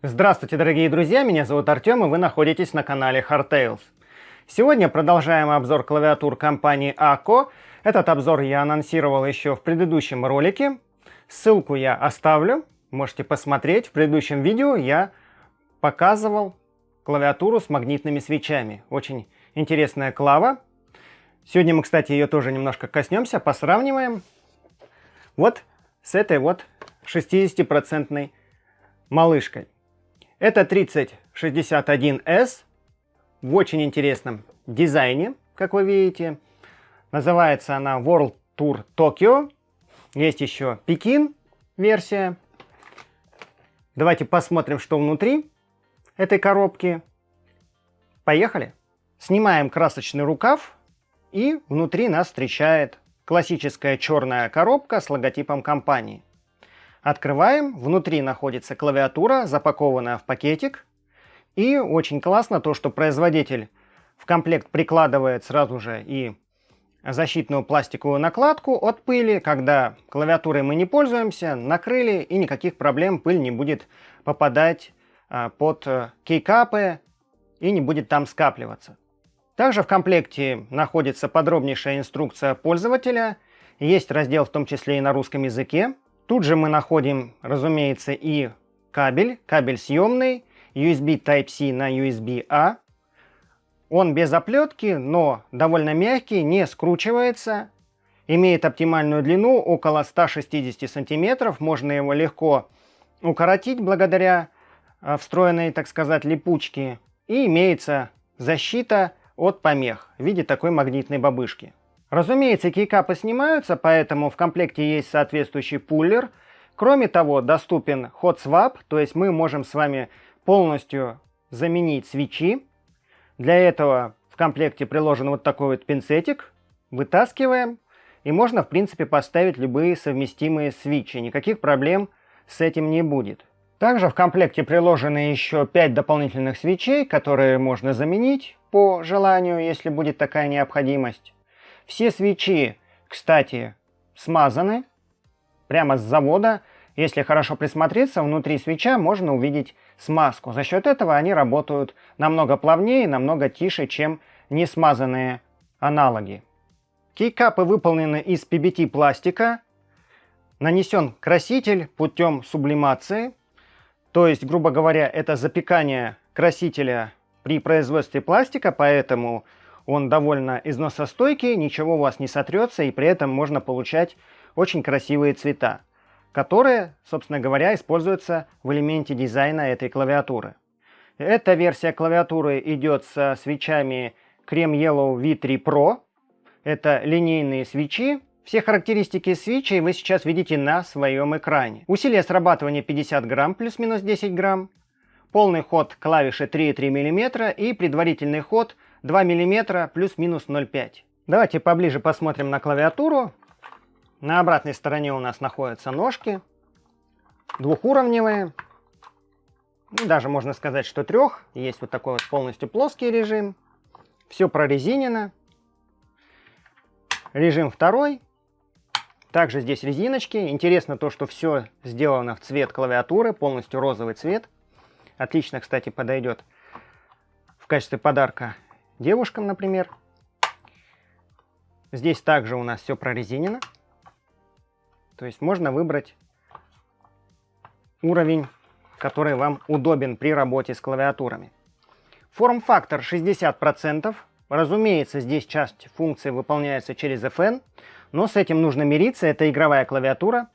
Здравствуйте, дорогие друзья, меня зовут Артем, и вы находитесь на канале Hardtails. Сегодня продолжаем обзор клавиатур компании ACO. Этот обзор я анонсировал еще в предыдущем ролике. Ссылку я оставлю, можете посмотреть. В предыдущем видео я показывал клавиатуру с магнитными свечами. Очень интересная клава. Сегодня мы, кстати, ее тоже немножко коснемся, посравниваем. Вот с этой вот 60% малышкой. Это 3061S в очень интересном дизайне, как вы видите. Называется она World Tour Tokyo. Есть еще Пекин версия. Давайте посмотрим, что внутри этой коробки. Поехали. Снимаем красочный рукав, и внутри нас встречает классическая черная коробка с логотипом компании. Открываем, внутри находится клавиатура, запакованная в пакетик. И очень классно то, что производитель в комплект прикладывает сразу же и защитную пластиковую накладку от пыли. Когда клавиатурой мы не пользуемся, накрыли, и никаких проблем, пыль не будет попадать под кейкапы и не будет там скапливаться. Также в комплекте находится подробнейшая инструкция пользователя. Есть раздел в том числе и на русском языке. Тут же мы находим, разумеется, и кабель съемный, USB Type-C на USB-A. Он без оплетки, но довольно мягкий, не скручивается. Имеет оптимальную длину около 160 см. Можно его легко укоротить благодаря встроенной, так сказать, липучке. И имеется защита от помех в виде такой магнитной бабышки. Разумеется, кейкапы снимаются, поэтому в комплекте есть соответствующий пуллер. Кроме того, доступен hot swap, то есть мы можем с вами полностью заменить свечи. Для этого в комплекте приложен вот такой вот пинцетик. Вытаскиваем, и можно, в принципе, поставить любые совместимые свечи. Никаких проблем с этим не будет. Также в комплекте приложены еще 5 дополнительных свечей, которые можно заменить по желанию, если будет такая необходимость. Все свечи, кстати, смазаны прямо с завода. Если хорошо присмотреться, внутри свеча можно увидеть смазку. За счет этого они работают намного плавнее, намного тише, чем не смазанные аналоги. Кейкапы выполнены из PBT пластика. Нанесен краситель путем сублимации. То есть, грубо говоря, это запекание красителя при производстве пластика, поэтому он довольно износостойкий, ничего у вас не сотрется, и при этом можно получать очень красивые цвета, которые, собственно говоря, используются в элементе дизайна этой клавиатуры. Эта версия клавиатуры идет со свечами Creme Yellow V3 Pro. Это линейные свечи. Все характеристики свечей вы сейчас видите на своем экране. Усилие срабатывания 50 грамм плюс-минус 10 грамм. Полный ход клавиши 3,3 мм и предварительный ход 2 мм плюс-минус 0,5. Давайте поближе посмотрим на клавиатуру. На обратной стороне у нас находятся ножки. Двухуровневые. Даже можно сказать, что трех. Есть вот такой вот полностью плоский режим. Все прорезинено. Режим второй. Также здесь резиночки. Интересно то, что все сделано в цвет клавиатуры. Полностью розовый цвет. Отлично, кстати, подойдет в качестве подарка девушкам, например. Здесь также у нас все прорезинено. То есть можно выбрать уровень, который вам удобен при работе с клавиатурами. Форм-фактор 60%. Разумеется, здесь часть функций выполняется через FN, но с этим нужно мириться. Это игровая клавиатура.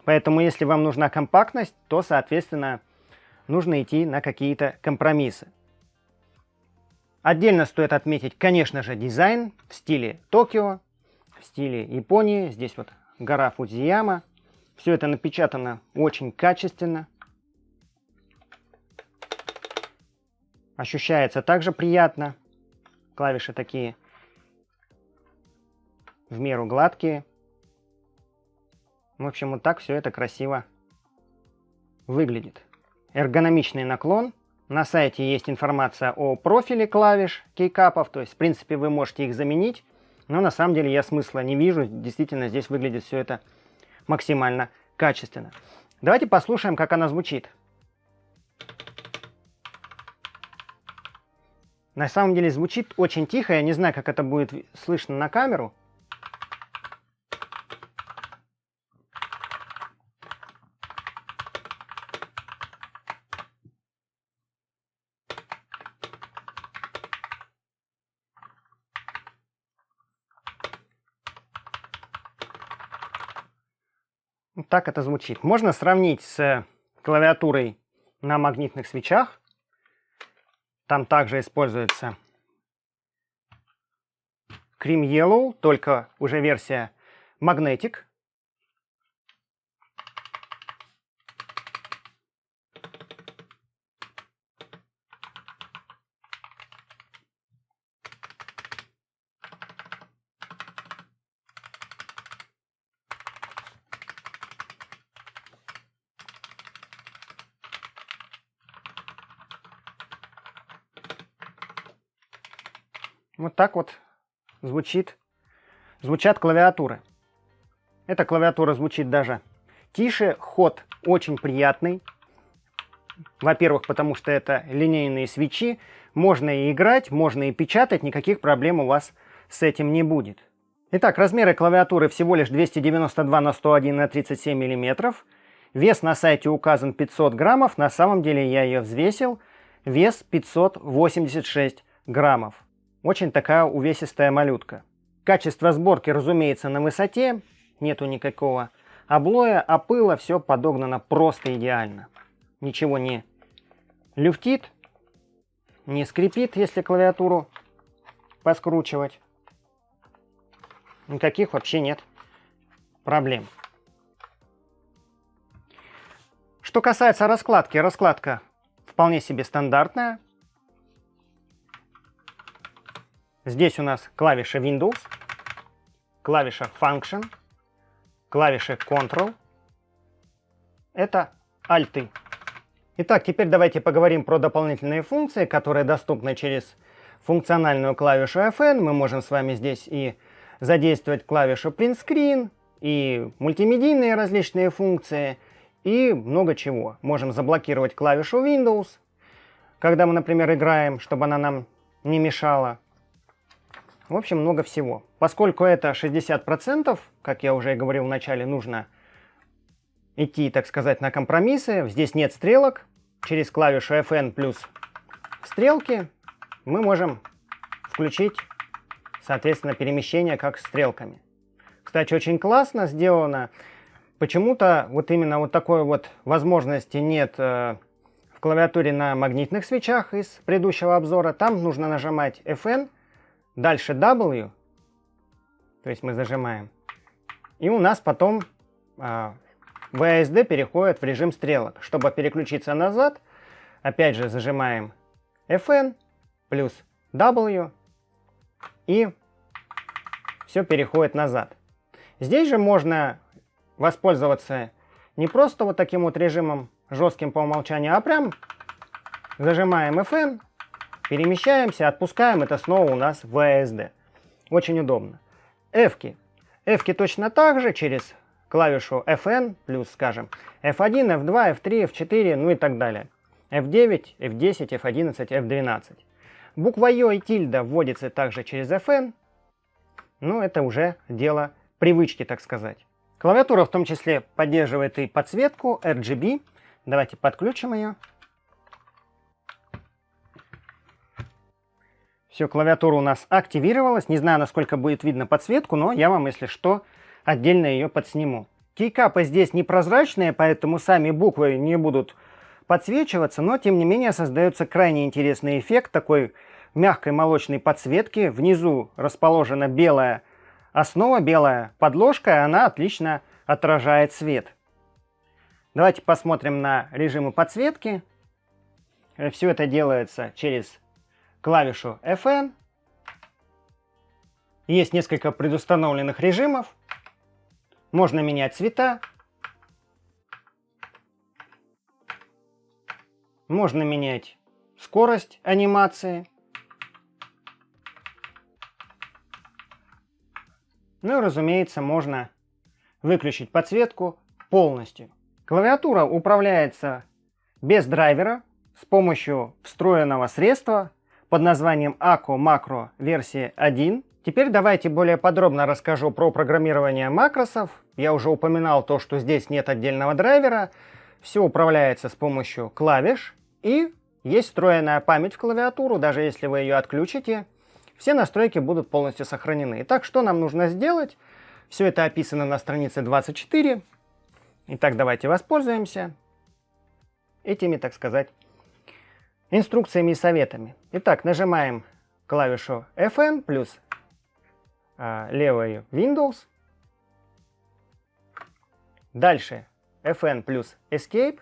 Поэтому если вам нужна компактность, то, соответственно, нужно идти на какие-то компромиссы. Отдельно стоит отметить, конечно же, дизайн в стиле Токио, в стиле Японии. Здесь вот гора Фудзияма. Все это напечатано очень качественно. Ощущается также приятно. Клавиши такие в меру гладкие. В общем, вот так все это красиво выглядит. Эргономичный наклон. На сайте есть информация о профиле клавиш кейкапов, то есть, в принципе, вы можете их заменить, но на самом деле я смысла не вижу. Действительно, здесь выглядит все это максимально качественно. Давайте послушаем, как она звучит. На самом деле звучит очень тихо, я не знаю, как это будет слышно на камеру. Вот так это звучит. Можно сравнить с клавиатурой на магнитных свечах. Там также используется Cream Yellow, только уже версия Magnetic. Вот так вот звучат клавиатуры. Эта клавиатура звучит даже тише, ход очень приятный. Во-первых, потому что это линейные свечи, можно и играть, можно и печатать, никаких проблем у вас с этим не будет. Итак, размеры клавиатуры всего лишь 292 на 101 на 37 миллиметров. Вес на сайте указан 500 граммов, на самом деле я ее взвесил, вес 586 граммов. Очень такая увесистая малютка. Качество сборки, разумеется, на высоте. Нету никакого облоя, а пыла, все подогнано просто идеально. Ничего не люфтит, не скрипит, если клавиатуру поскручивать. Никаких вообще нет проблем. Что касается раскладки, раскладка вполне себе стандартная. Здесь у нас клавиша Windows, клавиша Function, клавиша Control. Это альты. Итак, теперь давайте поговорим про дополнительные функции, которые доступны через функциональную клавишу FN. Мы можем с вами здесь и задействовать клавишу Print Screen, и мультимедийные различные функции, и много чего. Можем заблокировать клавишу Windows, когда мы, например, играем, чтобы она нам не мешала. В общем, много всего. Поскольку это 60%, как я уже говорил в начале, нужно идти, так сказать, на компромиссы. Здесь нет стрелок. Через клавишу FN плюс стрелки мы можем включить, соответственно, перемещение как стрелками. Кстати, очень классно сделано. Почему-то вот именно вот такой вот возможности нет в клавиатуре на магнитных свечах из предыдущего обзора. Там нужно нажимать FN. Дальше W, то есть мы зажимаем, и у нас потом WASD переходит в режим стрелок. Чтобы переключиться назад, опять же зажимаем FN плюс W, и все переходит назад. Здесь же можно воспользоваться не просто вот таким вот режимом жестким по умолчанию, а прям зажимаем FN, перемещаемся, отпускаем, это снова у нас WASD. Очень удобно. F-ки. F-ки точно так же через клавишу FN, плюс, скажем, F1, F2, F3, F4, ну и так далее. F9, F10, F11, F12. Буква Ё и тильда вводится также через FN, но это уже дело привычки, так сказать. Клавиатура в том числе поддерживает и подсветку RGB. Давайте подключим ее. Все, клавиатура у нас активировалась. Не знаю, насколько будет видно подсветку, но я вам, если что, отдельно ее подсниму. Кейкапы здесь непрозрачные, поэтому сами буквы не будут подсвечиваться, но тем не менее создается крайне интересный эффект такой мягкой молочной подсветки. Внизу расположена белая основа, белая подложка, и она отлично отражает свет. Давайте посмотрим на режимы подсветки. Все это делается через клавишу FN. Есть несколько предустановленных режимов. Можно менять цвета. Можно менять скорость анимации. Ну и, разумеется, можно выключить подсветку полностью. Клавиатура управляется без драйвера. с помощью встроенного средства под названием Acco Macro версии 1. Теперь давайте более подробно расскажу про программирование макросов. Я уже упоминал то, что здесь нет отдельного драйвера. Все управляется с помощью клавиш. И есть встроенная память в клавиатуру. Даже если вы ее отключите, все настройки будут полностью сохранены. Итак, что нам нужно сделать? Все это описано на странице 24. Итак, давайте воспользуемся этими, так сказать, инструкциями и советами. Итак, нажимаем клавишу FN плюс левый Windows. Дальше FN плюс Escape.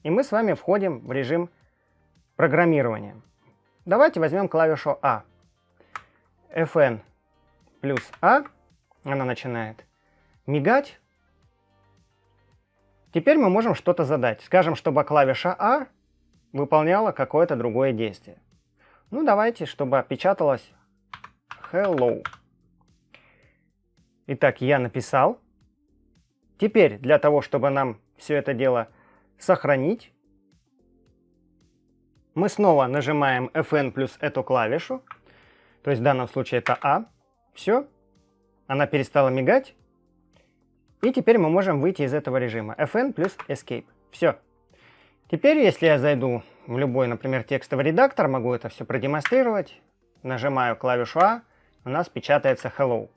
И мы с вами входим в режим программирования. Давайте возьмем клавишу A. FN плюс A. Она начинает мигать. Теперь мы можем что-то задать. Скажем, чтобы клавиша A выполняла какое-то другое действие. Ну, давайте, чтобы печаталось Hello. Итак, я написал. Теперь, для того, чтобы нам все это дело сохранить, мы снова нажимаем FN плюс эту клавишу. То есть в данном случае это A. Все. Она перестала мигать. И теперь мы можем выйти из этого режима. FN плюс Escape. Все. Теперь, если я зайду в любой, например, текстовый редактор, могу это все продемонстрировать. Нажимаю клавишу A, у нас печатается Hello.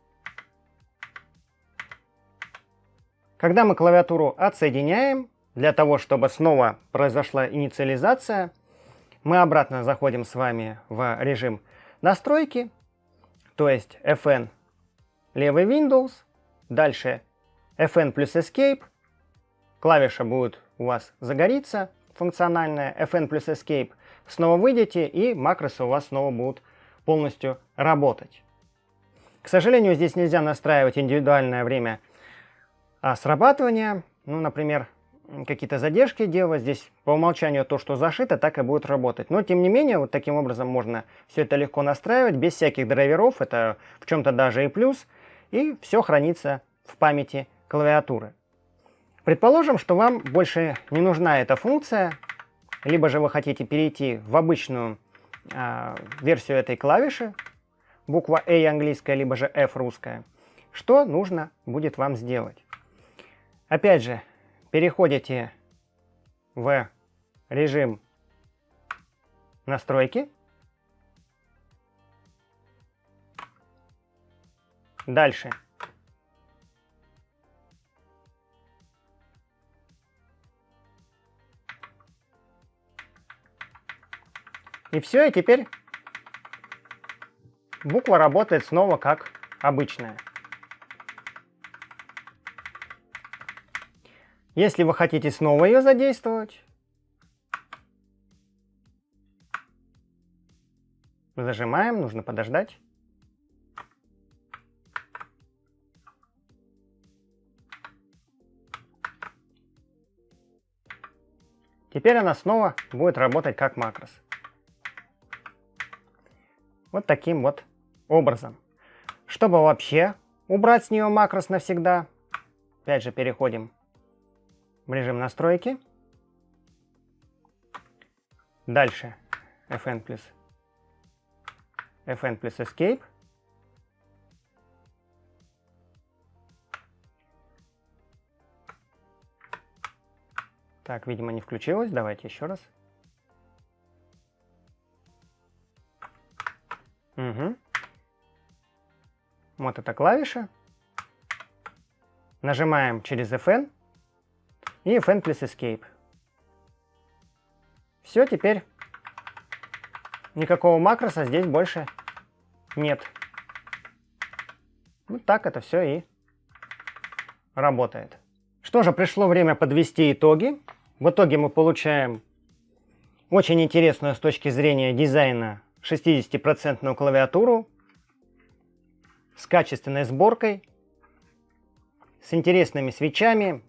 Когда мы клавиатуру отсоединяем, для того, чтобы снова произошла инициализация, мы обратно заходим с вами в режим настройки, то есть FN левый Windows, дальше FN плюс Escape, клавиша будет у вас загорится, функциональная, FN плюс Escape, снова выйдете, и макросы у вас снова будут полностью работать. К сожалению, здесь нельзя настраивать индивидуальное время срабатывания, ну, например, какие-то задержки делать. Здесь по умолчанию то, что зашито, так и будет работать. Но, тем не менее, вот таким образом можно все это легко настраивать, без всяких драйверов, это в чем-то даже и плюс, и все хранится в памяти клавиатуры. Предположим, что вам больше не нужна эта функция, либо же вы хотите перейти в обычную версию этой клавиши, буква A английская, либо же F русская. Что нужно будет вам сделать? Опять же, переходите в режим настройки. Дальше. И все, и теперь буква работает снова как обычная. Если вы хотите снова ее задействовать, зажимаем, нужно подождать. Теперь она снова будет работать как макрос. Вот таким вот образом. Чтобы вообще убрать с нее макрос навсегда, опять же переходим в режим настройки. Дальше FN плюс Escape. Так, видимо, не включилось. Давайте еще раз. Угу. Вот эта клавиша. Нажимаем через FN и FN плюс Escape. Все, теперь никакого макроса здесь больше нет. Вот так это все и работает. Что же, пришло время подвести итоги. В итоге мы получаем очень интересную с точки зрения дизайна 60% клавиатуру с качественной сборкой, с интересными свечами,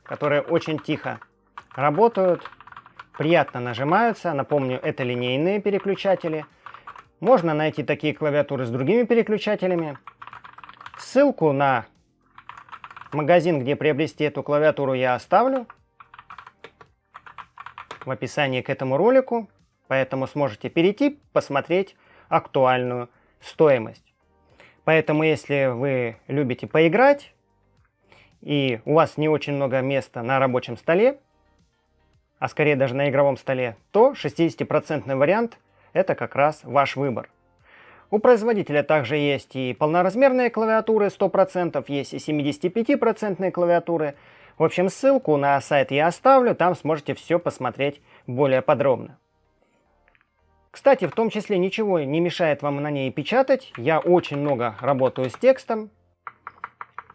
которые очень тихо работают, приятно нажимаются. Напомню, это линейные переключатели. Можно найти такие клавиатуры с другими переключателями. Ссылку на магазин, где приобрести эту клавиатуру, я оставлю. в описании к этому ролику, поэтому сможете перейти, посмотреть актуальную стоимость. Поэтому, если вы любите поиграть, и у вас не очень много места на рабочем столе, а скорее даже на игровом столе, то 60% вариант – это как раз ваш выбор. У производителя также есть и полноразмерные клавиатуры 100%, есть и 75% клавиатуры. В общем, ссылку на сайт я оставлю, там сможете все посмотреть более подробно. Кстати, в том числе ничего не мешает вам на ней печатать. Я очень много работаю с текстом,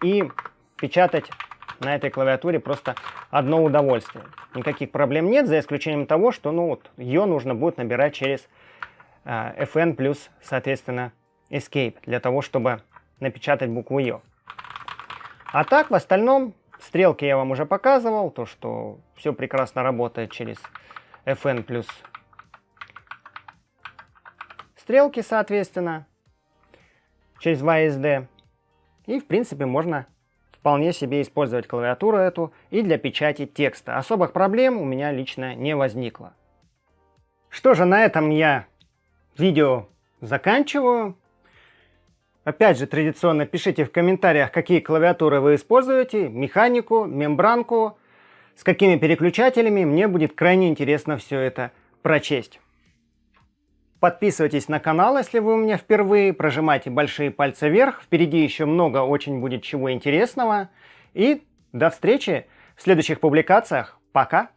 и печатать на этой клавиатуре просто одно удовольствие. Никаких проблем нет, за исключением того, что ее нужно будет набирать через FN плюс, соответственно, Escape, для того, чтобы напечатать букву Ё. А так, в остальном, стрелки я вам уже показывал, то, что все прекрасно работает через FN плюс стрелки, соответственно, через WASD. И, в принципе, можно вполне себе использовать клавиатуру эту и для печати текста. Особых проблем у меня лично не возникло. Что же, на этом я видео заканчиваю. Опять же, традиционно пишите в комментариях, какие клавиатуры вы используете, механику, мембранку, с какими переключателями. Мне будет крайне интересно все это прочесть. Подписывайтесь на канал, если вы у меня впервые, прожимайте большие пальцы вверх, впереди еще много очень будет чего интересного. И до встречи в следующих публикациях. Пока!